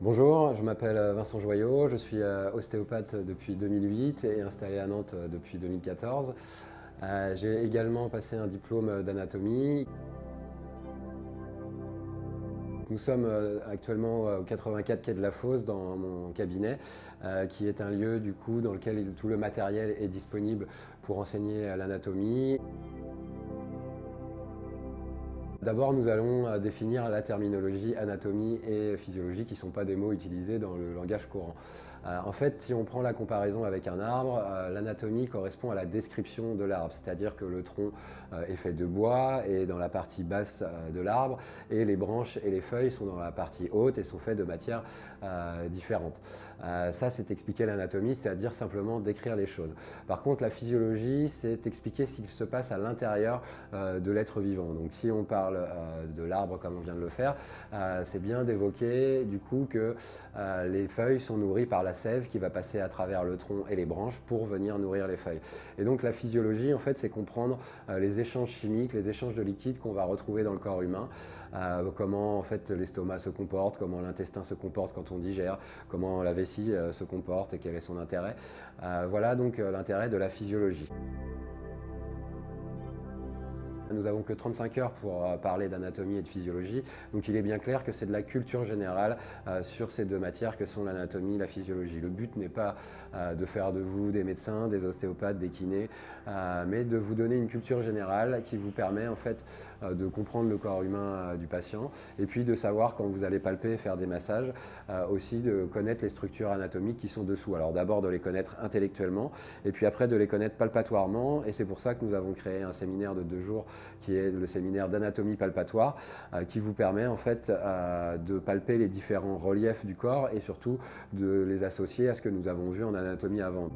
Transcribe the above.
Bonjour, je m'appelle Vincent Joyot, je suis ostéopathe depuis 2008 et installé à Nantes depuis 2014. J'ai également passé un diplôme d'anatomie. Nous sommes actuellement au 84 quai de la Fosse dans mon cabinet, qui est un lieu du coup dans lequel tout le matériel est disponible pour enseigner l'anatomie. D'abord, nous allons définir la terminologie anatomie et physiologie qui ne sont pas des mots utilisés dans le langage courant. En fait, si on prend la comparaison avec un arbre, l'anatomie correspond à la description de l'arbre, c'est-à-dire que le tronc est fait de bois et dans la partie basse de l'arbre, et les branches et les feuilles sont dans la partie haute et sont faites de matières différentes. Ça, c'est expliquer l'anatomie, c'est-à-dire simplement décrire les choses. Par contre, la physiologie, c'est expliquer ce qui se passe à l'intérieur de l'être vivant. Donc, si on parle de l'arbre comme on vient de le faire, c'est bien d'évoquer du coup que les feuilles sont nourries par la sève qui va passer à travers le tronc et les branches pour venir nourrir les feuilles. Et donc la physiologie, en fait, c'est comprendre les échanges chimiques, les échanges de liquides qu'on va retrouver dans le corps humain, comment en fait l'estomac se comporte, comment l'intestin se comporte quand on digère, comment la vessie se comporte et quel est son intérêt. Voilà donc l'intérêt de la physiologie. Nous n'avons que 35 heures pour parler d'anatomie et de physiologie, donc il est bien clair que c'est de la culture générale sur ces deux matières que sont l'anatomie et la physiologie. Le but n'est pas de faire de vous des médecins, des ostéopathes, des kinés, mais de vous donner une culture générale qui vous permet en fait de comprendre le corps humain du patient et puis de savoir quand vous allez palper et faire des massages, aussi de connaître les structures anatomiques qui sont dessous. Alors d'abord de les connaître intellectuellement et puis après de les connaître palpatoirement, et c'est pour ça que nous avons créé un séminaire de 2 jours qui est le séminaire d'anatomie palpatoire, qui vous permet en fait de palper les différents reliefs du corps et surtout de les associer à ce que nous avons vu en anatomie avant.